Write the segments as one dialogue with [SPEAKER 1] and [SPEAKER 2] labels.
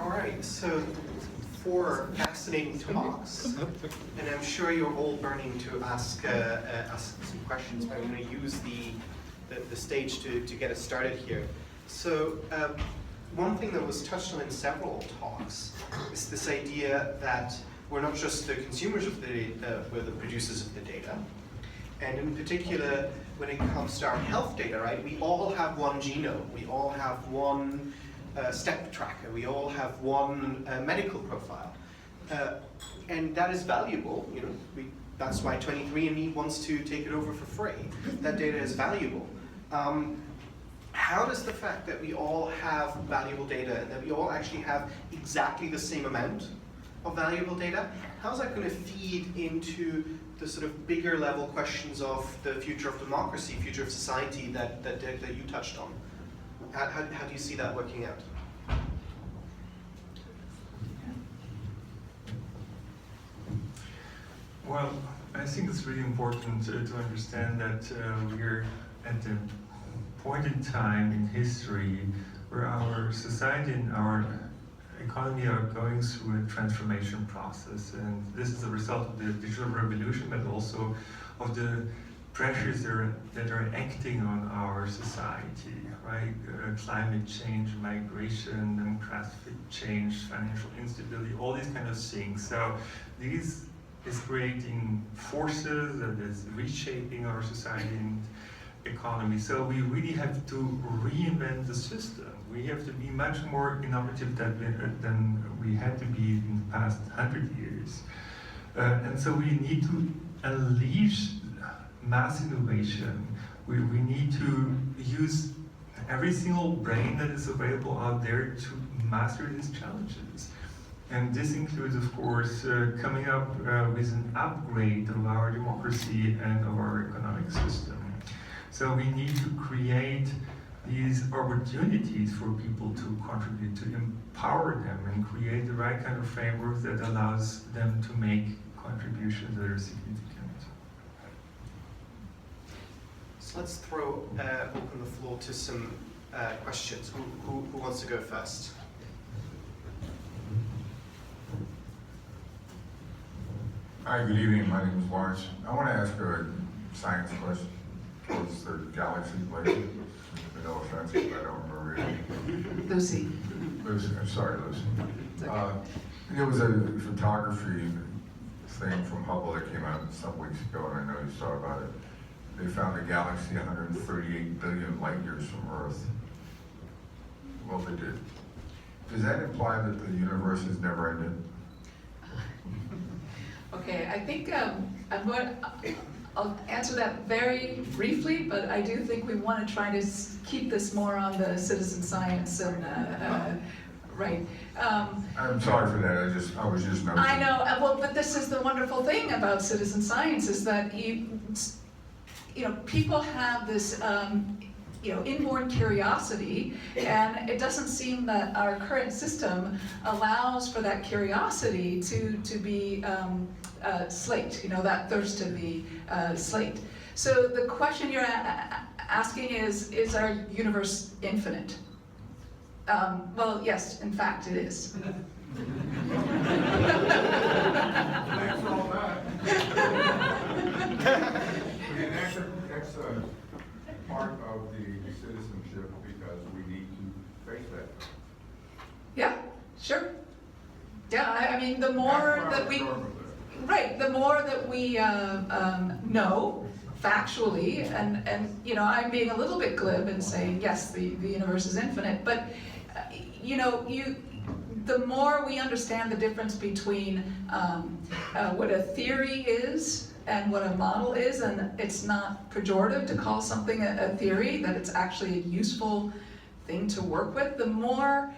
[SPEAKER 1] All right, so 4 fascinating talks, and I'm sure you're all burning to ask some questions, but I'm going to use the stage to get us started here. So one thing that was touched on in several talks is this idea that we're not just the consumers of the data, we're the producers of the data. And in particular, when it comes to our health data, right, we all have one genome, we all have one step tracker, we all have one medical profile. And that is valuable, you know, that's why 23andMe wants to take it over for free. That data is valuable. How does the fact that we all have valuable data and that we all actually have exactly the same amount of valuable data, how's that going to feed into the sort of bigger level questions of the future of democracy, future of society that you touched on? How do you see that working out?
[SPEAKER 2] Well, I think it's really important to understand that we're at the point in time in history where our society and our economy are going through a transformation process, and this is a result of the digital revolution, but also of the pressures that are acting on our society, right? Climate change, migration, demographic change, financial instability, all these kind of things. So these is creating forces that is reshaping our society and economy. So we really have to reinvent the system. We have to be much more innovative than we had to be in the past 100 years. And so we need to unleash mass innovation. We need to use every single brain that is available out there to master these challenges. And this includes, of course, coming up with an upgrade of our democracy and of our economic system. So we need to create these opportunities for people to contribute, to empower them and create the right kind of framework that allows them to make contributions that are significant.
[SPEAKER 1] So let's open the floor to some questions. Who wants to go first?
[SPEAKER 3] Hi, good evening. My name is Lawrence. I want to ask a science question towards the galaxy lady. No offense, but I don't remember your name.
[SPEAKER 4] Lucy.
[SPEAKER 3] Lucy, I'm sorry, Lucy.
[SPEAKER 4] Okay.
[SPEAKER 3] There was a photography thing from Hubble that came out some weeks ago, and I know you saw about it. They found a galaxy 138 billion light years from Earth. Well, they did. Does that imply that the universe has never ended?
[SPEAKER 4] Okay, I think I'll answer that very briefly, but I do think we want to try to keep this more on the citizen science and right.
[SPEAKER 3] I'm sorry for that. I was just noticing.
[SPEAKER 4] I know. Well, but this is the wonderful thing about citizen science is that you know people have this inborn curiosity, and it doesn't seem that our current system allows for that curiosity to be slaked, that thirst to be slaked. So the question you're asking is our universe infinite? Well, yes, in fact it is.
[SPEAKER 3] Thanks for all that. And that's part of the citizenship because we need to face that.
[SPEAKER 4] Yeah, sure. Yeah, I mean, the more that we, right, the more that we know factually, and I'm being a little bit glib and saying yes, the universe is infinite, but the more we understand the difference between what a theory is and what a model is, and it's not pejorative to call something a theory, that it's actually a useful thing to work with, the more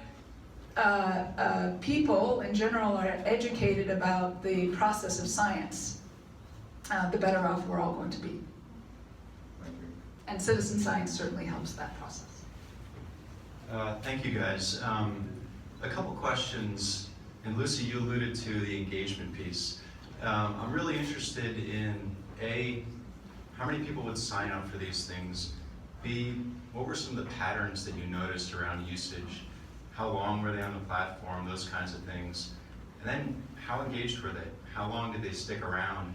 [SPEAKER 4] people in general are educated about the process of science, the better off we're all going to be.
[SPEAKER 3] Thank you.
[SPEAKER 4] And citizen science certainly helps that process.
[SPEAKER 5] Thank you, guys. A couple questions, and Lucy, you alluded to the engagement piece. I'm really interested in A, how many people would sign up for these things? B, what were some of the patterns that you noticed around usage? How long were they on the platform? Those kinds of things. And then how engaged were they? How long did they stick around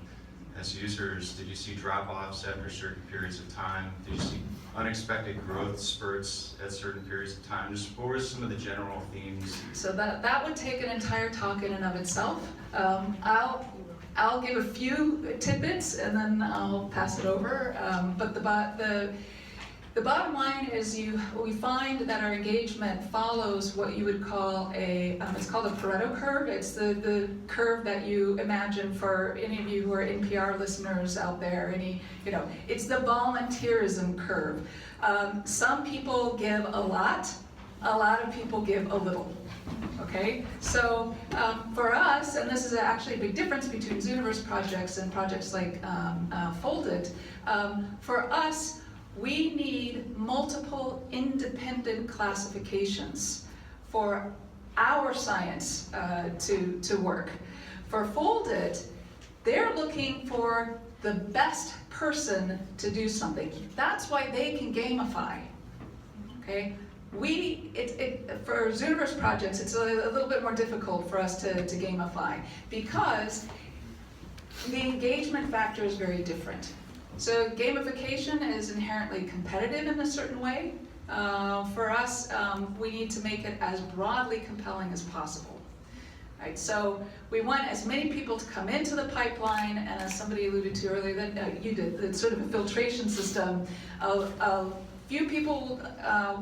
[SPEAKER 5] as users? Did you see drop-offs after certain periods of time? Did you see unexpected growth spurts at certain periods of time? Just what were some of the general themes?
[SPEAKER 4] So that would take an entire talk in and of itself. I'll give a few tidbits and then I'll pass it over. But the bottom line is we find that our engagement follows what you would call it's called a Pareto curve. It's the curve that you imagine for any of you who are NPR listeners out there. It's the volunteerism curve. Some people give a lot of people give a little. Okay, so for us, and this is actually a big difference between Zooniverse projects and projects like Foldit, for us, we need multiple independent classifications for our science to work. For Foldit, they're looking for the best person to do something. That's why they can gamify, okay? For Zooniverse projects, it's a little bit more difficult for us to gamify because the engagement factor is very different. So gamification is inherently competitive in a certain way. For us, we need to make it as broadly compelling as possible. Right, so we want as many people to come into the pipeline, and as somebody alluded to earlier, that you did, the sort of a filtration system of few people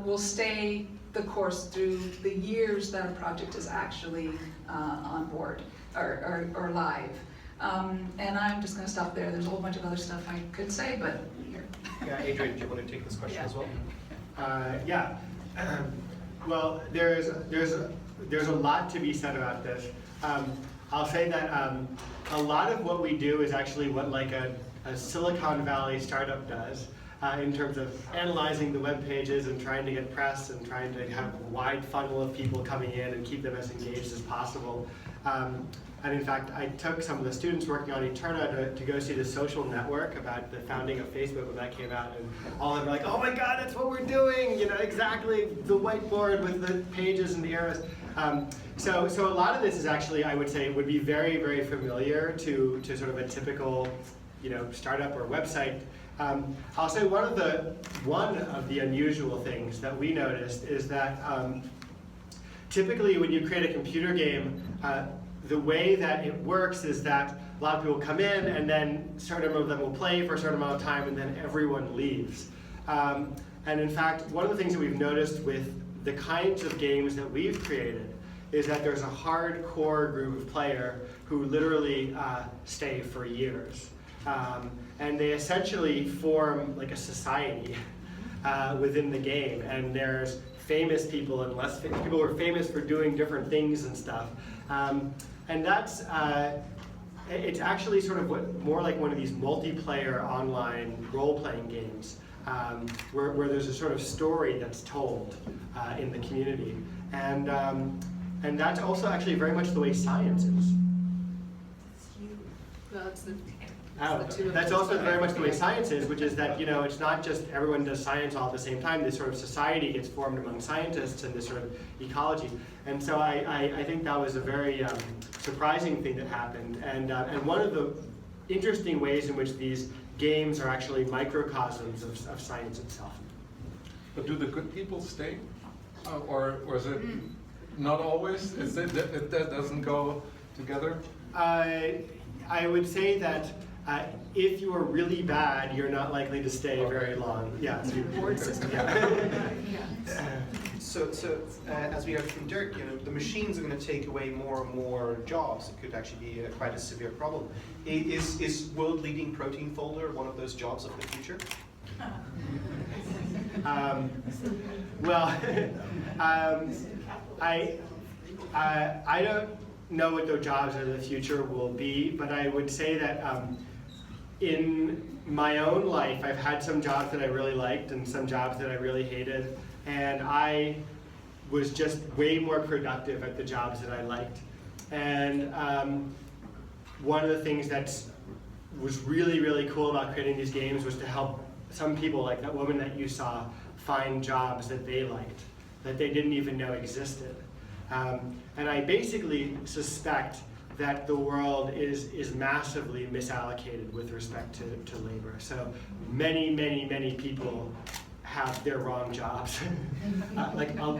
[SPEAKER 4] will stay the course through the years that a project is actually on board or live. And I'm just going to stop there. There's a whole bunch of other stuff I could say, but here.
[SPEAKER 1] Yeah, Adrian, do you want to take this question as well?
[SPEAKER 6] Yeah. Well, there's a lot to be said about this. I'll say that a lot of what we do is actually what like a Silicon Valley startup does in terms of analyzing the web pages and trying to get press and trying to have a wide funnel of people coming in and keep them as engaged as possible. And in fact, I took some of the students working on Eterna to go see The Social Network about the founding of Facebook when that came out, and all of them were like, oh my God, that's what we're doing, exactly, the whiteboard with the pages and the arrows. So a lot of this is actually, I would say, would be very, very familiar to sort of a typical startup or website. I'll say one of the unusual things that we noticed is that typically when you create a computer game, the way that it works is that a lot of people come in and then a certain number of them will play for a certain amount of time and then everyone leaves. And in fact, one of the things that we've noticed with the kinds of games that we've created is that there's a hardcore group of players who literally stay for years. And they essentially form like a society within the game. And there's famous people and less famous people who are famous for doing different things and stuff. And that's, it's actually sort of more like one of these multiplayer online role-playing games where there's a sort of story that's told in the community. And that's also actually very much the way science is.
[SPEAKER 4] Well, it's the
[SPEAKER 6] That's also very much the way science is, which is that it's not just everyone does science all at the same time. This sort of society gets formed among scientists and this sort of ecology. And so I think that was a very surprising thing that happened. And one of the interesting ways in which these games are actually microcosms of science itself.
[SPEAKER 7] But do the good people stay, or is it not always? Is it that doesn't go together?
[SPEAKER 6] I would say that if you are really bad, you're not likely to stay very long. Yeah.
[SPEAKER 4] Reward system.
[SPEAKER 1] So as we heard from Dirk, the machines are going to take away more and more jobs. It could actually be quite a severe problem. Is world-leading protein folder one of those jobs of the future?
[SPEAKER 6] Well, I don't know what the jobs of the future will be, but I would say that in my own life, I've had some jobs that I really liked and some jobs that I really hated, and I was just way more productive at the jobs that I liked. And one of the things that was really, really cool about creating these games was to help some people, like that woman that you saw, find jobs that they liked. that they didn't even know existed. And I basically suspect that the world is massively misallocated with respect to labor. So many people have their wrong jobs.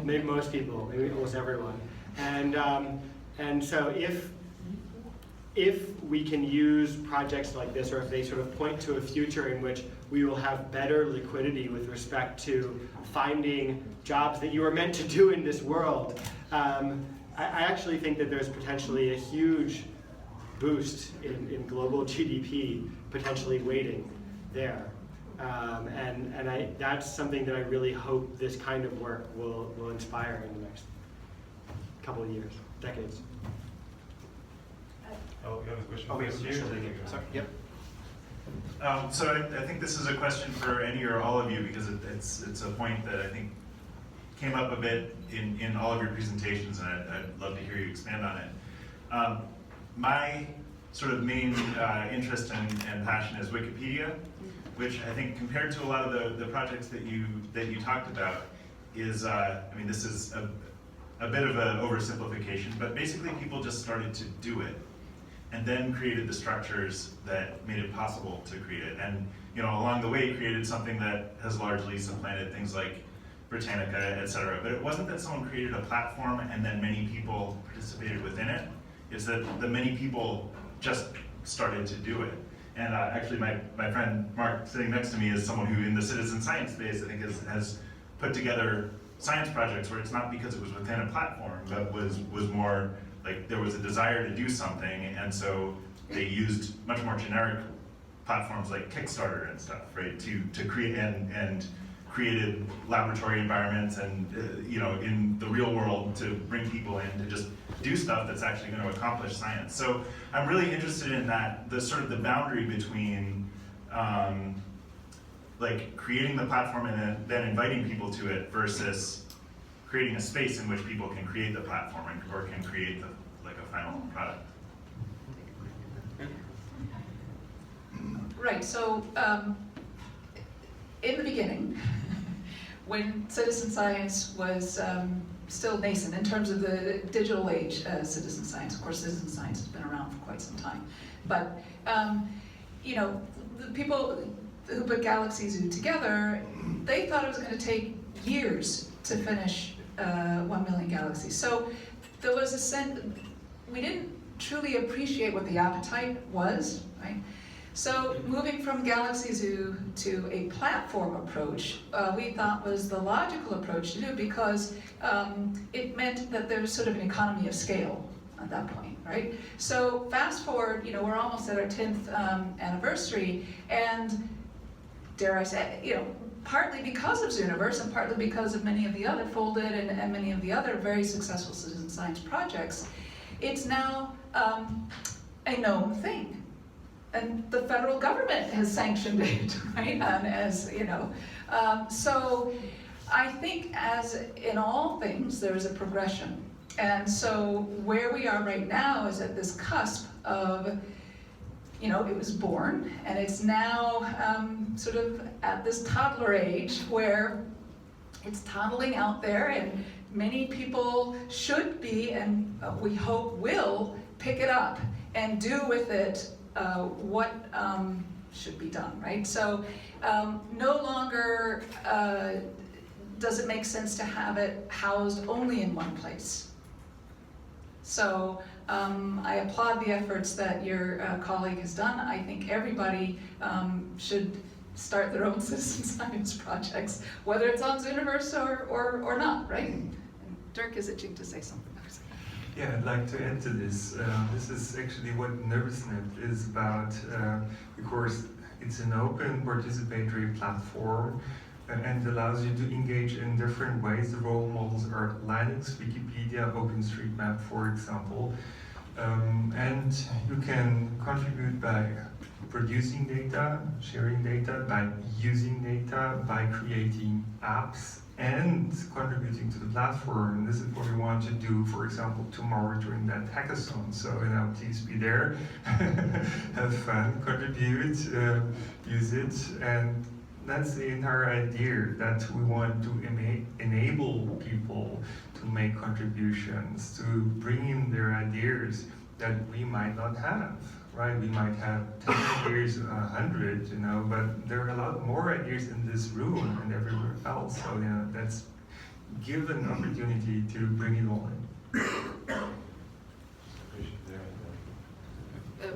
[SPEAKER 6] Maybe most people, maybe almost everyone. And so if we can use projects like this, or if they sort of point to a future in which we will have better liquidity with respect to finding jobs that you were meant to do in this world, I actually think that there's potentially a huge boost in global GDP potentially waiting there. That's something that I really hope this kind of work will inspire in the next couple of years, decades.
[SPEAKER 8] Oh, you have a question?
[SPEAKER 1] Oh, we have a
[SPEAKER 8] Yes,
[SPEAKER 1] question.
[SPEAKER 8] you.
[SPEAKER 1] Sorry, yep.
[SPEAKER 8] So I think this is a question for any or all of you, because it's a point that I think came up a bit in all of your presentations, and I'd love to hear you expand on it. My sort of main interest and passion is Wikipedia, which I think compared to a lot of the projects that you talked about is, I mean, this is a bit of an oversimplification, but basically people just started to do it and then created the structures that made it possible to create it. And along the way created something that has largely supplanted things like Britannica, et cetera. But it wasn't that someone created a platform and then many people participated within it. It's that the many people just started to do it. And actually my friend Mark sitting next to me is someone who in the citizen science space I think has put together science projects where it's not because it was within a platform, but was more like there was a desire to do something, and so they used much more generic platforms like Kickstarter and stuff, right, to create and created laboratory environments and in the real world to bring people in to just do stuff that's actually going to accomplish science. So I'm really interested in that, the sort of the boundary between like creating the platform and then inviting people to it versus creating a space in which people can create the platform or can create like a final product.
[SPEAKER 4] Right, so in the beginning, when citizen science was still nascent in terms of the digital age citizen science, of course citizen science has been around for quite some time, but the people who put Galaxy Zoo together, they thought it was going to take years to finish 1 million galaxies. So there was a sense, we didn't truly appreciate what the appetite was, right? So moving from Galaxy Zoo to a platform approach, we thought was the logical approach to do, because it meant that there was sort of an economy of scale at that point, right? So fast forward, we're almost at our 10th anniversary, and dare I say, partly because of Zooniverse and partly because of many of the other Folded and many of the other very successful citizen science projects, it's now a known thing. And the federal government has sanctioned it, right? So I think as in all things, there is a progression. And so where we are right now is at this cusp of, it was born, and it's now sort of at this toddler age where it's toddling out there, and many people should be, and we hope will, pick it up and do with it what should be done, right? So no longer does it make sense to have it housed only in one place. So I applaud the efforts that your colleague has done. I think everybody should start their own citizen science projects, whether it's on Zooniverse or not, right? And Dirk is itching to say something.
[SPEAKER 2] Yeah, I'd like to add to this. This is actually what NervousNet is about. Of course, it's an open participatory platform and allows you to engage in different ways. The role models are Linux, Wikipedia, OpenStreetMap, for example. And you can contribute by producing data, sharing data, by using data, by creating apps, and contributing to the platform. And this is what we want to do, for example, tomorrow during that hackathon. So, please be there, have fun, contribute, use it, and that's the entire idea, that we want to enable people to make contributions, to bring in their ideas that we might not have, right? We might have 10 ideas, 100, you know, but there are a lot more ideas in this room and everywhere else. So, you know, that's give an opportunity to bring it all in.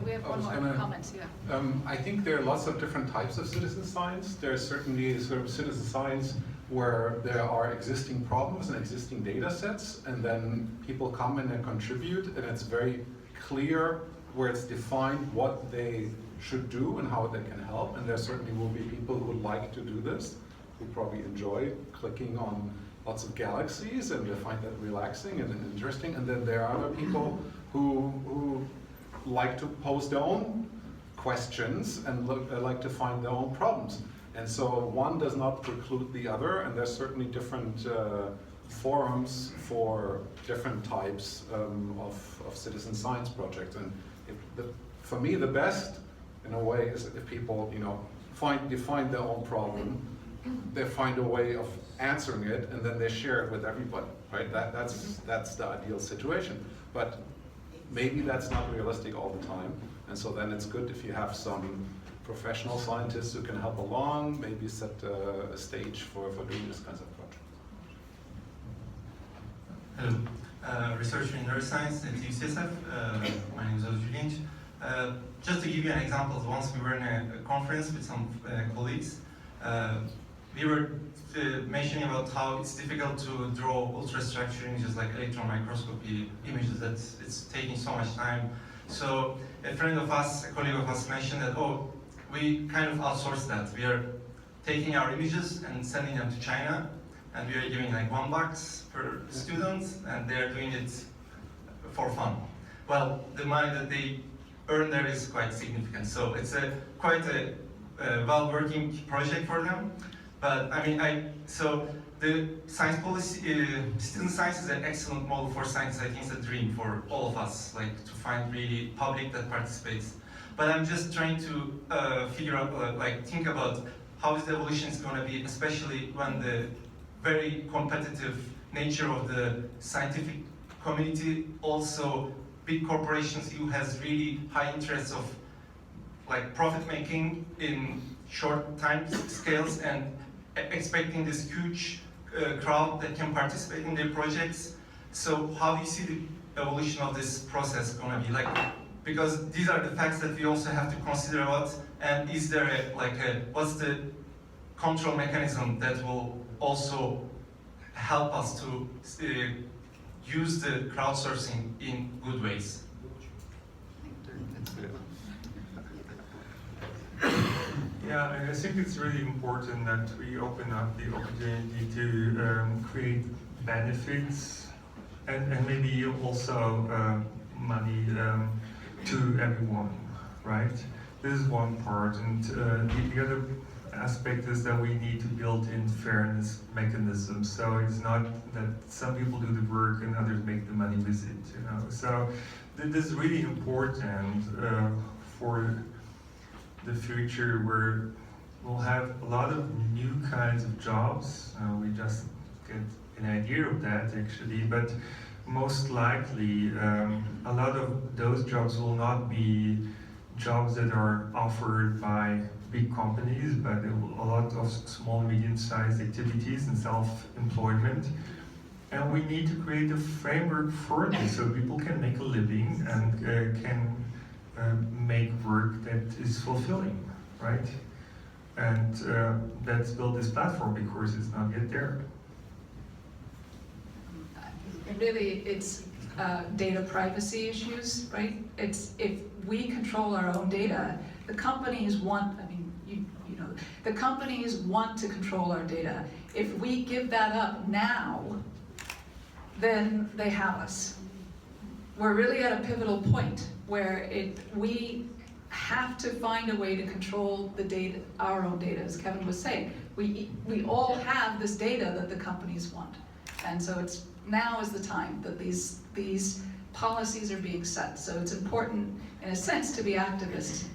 [SPEAKER 4] We have
[SPEAKER 7] I
[SPEAKER 4] one
[SPEAKER 7] was
[SPEAKER 4] more
[SPEAKER 7] gonna-
[SPEAKER 4] comment, yeah.
[SPEAKER 7] I think there are lots of different types of citizen science. There's certainly sort of citizen science where there are existing problems and existing data sets, and then people come in and contribute, and it's very clear where it's defined what they should do and how they can help. And there certainly will be people who would like to do this, who probably enjoy clicking on lots of galaxies and they find that relaxing and interesting. And then there are other people who like to pose their own questions and like to find their own problems. And so one does not preclude the other, and there's certainly different forums for different types of citizen science projects. And for me, the best, in a way, is if people, you know, define their own problem, they find a way of answering it, and then they share it with everybody, right? That's the ideal situation. But maybe that's not realistic all the time, and so then it's good if you have some professional scientists who can help along, maybe set a stage for doing this kinds of projects.
[SPEAKER 9] Hello, researcher in neuroscience at UCSF. My name is Özgür Linç. Just to give you an example, once we were in a conference with some colleagues, we were mentioning about how it's difficult to draw ultrastructure images like electron microscopy images, that it's taking so much time. So a friend of us, a colleague of us mentioned that, oh, we kind of outsource that. We are taking our images and sending them to China, and we are giving like $1 per student, and they're doing it for fun. Well, the money that they earn there is quite significant. So it's quite a well-working project for them. But I mean, so the science policy, citizen science is an excellent model for science. I think it's a dream for all of us, like to find really public that participates. But I'm just trying to figure out, think about how is the evolution is going to be, especially when the very competitive nature of the scientific community, also big corporations who has really high interests of like profit making in short time scales and expecting this huge crowd that can participate in their projects. So how do you see the evolution of this process going to be like? Because these are the facts that we also have to consider about. And is there what's the control mechanism that will also help us to use the crowdsourcing in good ways?
[SPEAKER 2] Yeah, I think it's really important that we open up the opportunity to create benefits and maybe also money to everyone, right? This is one part, and the other aspect is that we need to build in fairness mechanisms. So it's not that some people do the work and others make the money with it, you know. So this is really important for the future, where we'll have a lot of new kinds of jobs. We just get an idea of that actually, but most likely a lot of those jobs will not be jobs that are offered by big companies, but a lot of small, medium-sized activities and self-employment. And we need to create a framework for this so people can make a living and can make work that is fulfilling, right? And let's build this platform because it's not yet there.
[SPEAKER 4] Really, it's data privacy issues, right? It's if we control our own data, the companies want, I mean, you know, the companies want to control our data. If we give that up now, then they have us. We're really at a pivotal point where we have to find a way to control the data, our own data, as Kevin was saying. We all have this data that the companies want. And so now is the time that these policies are being set. So it's important, in a sense, to be activists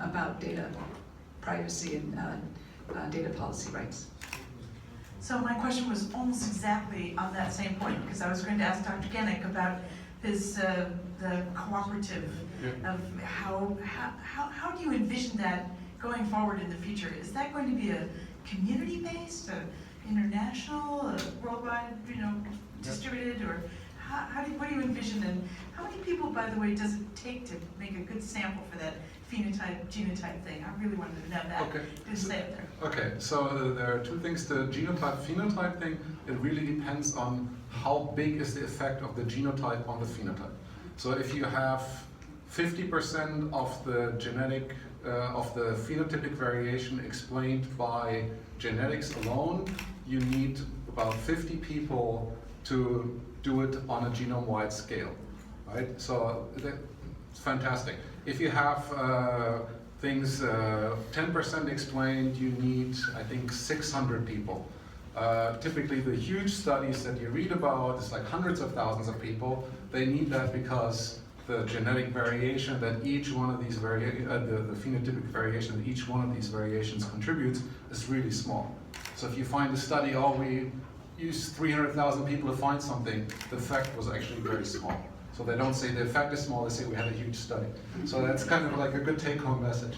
[SPEAKER 4] about data privacy and data policy rights.
[SPEAKER 10] So my question was almost exactly on that same point, because I was going to ask Dr. Genek about his, the cooperative of how do you envision that going forward in the future? Is that going to be a community-based, international, worldwide, distributed, or what do you envision, and how many people, by the way, does it take to make a good sample for that phenotype, genotype thing? I really wanted to know that.
[SPEAKER 7] Okay.
[SPEAKER 10] Just say it there.
[SPEAKER 7] Okay, so there are two things. The genotype phenotype thing, it really depends on how big is the effect of the genotype on the phenotype. So if you have 50% of the genetic, of the phenotypic variation explained by genetics alone, you need about 50 people to do it on a genome-wide scale, right? So it's fantastic. If you have things 10% explained, you need, I think, 600 people. Typically, the huge studies that you read about, it's like hundreds of thousands of people. They need that because the genetic variation that each one of these the phenotypic variation that each one of these variations contributes is really small. So if you find a study, oh, we used 300,000 people to find something, the effect was actually very small. So they don't say the effect is small, they say we had a huge study. So that's kind of like a good take-home message.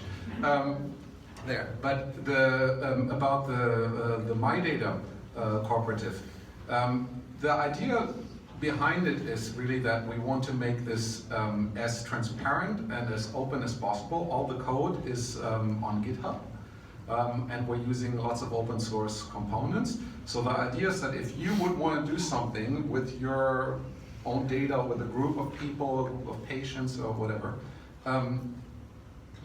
[SPEAKER 7] There, but about the MyData cooperative, the idea behind it is really that we want to make this as transparent and as open as possible. All the code is on GitHub, and we're using lots of open source components. So the idea is that if you would want to do something with your own data, with a group of people, a group of patients or whatever,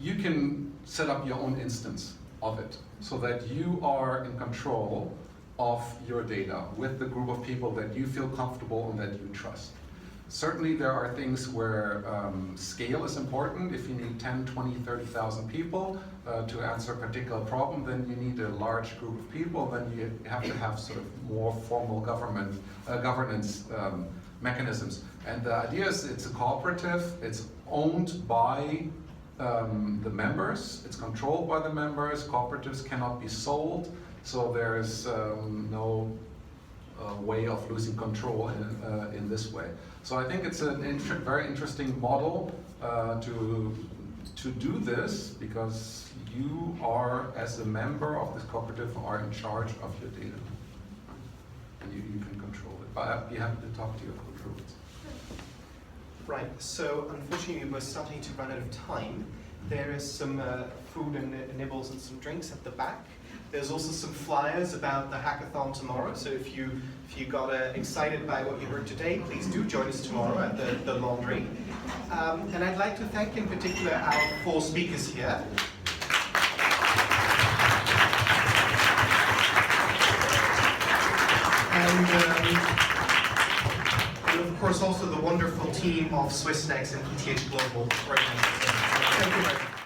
[SPEAKER 7] you can set up your own instance of it so that you are in control of your data with the group of people that you feel comfortable and that you trust. Certainly there are things where scale is important. If you need 10, 20, 30,000 people to answer a particular problem, then you need a large group of people, then you have to have sort of more formal governance mechanisms. And the idea is it's a cooperative, it's owned by the members, it's controlled by the members, cooperatives cannot be sold, so there's no way of losing control in this way. So I think it's a very interesting model to do this, because you are, as a member of this cooperative, are in charge of your data. And you can control it. But I'd be happy to talk to you afterwards.
[SPEAKER 1] Right, so unfortunately we're starting to run out of time. There is some food and nibbles and some drinks at the back. There's also some flyers about the hackathon tomorrow, so if you got excited by what you heard today, please do join us tomorrow at the laundry. And I'd like to thank in particular our 4 speakers here. And of course also the wonderful team of Swissnex and ETH Global right now. Thank you very much.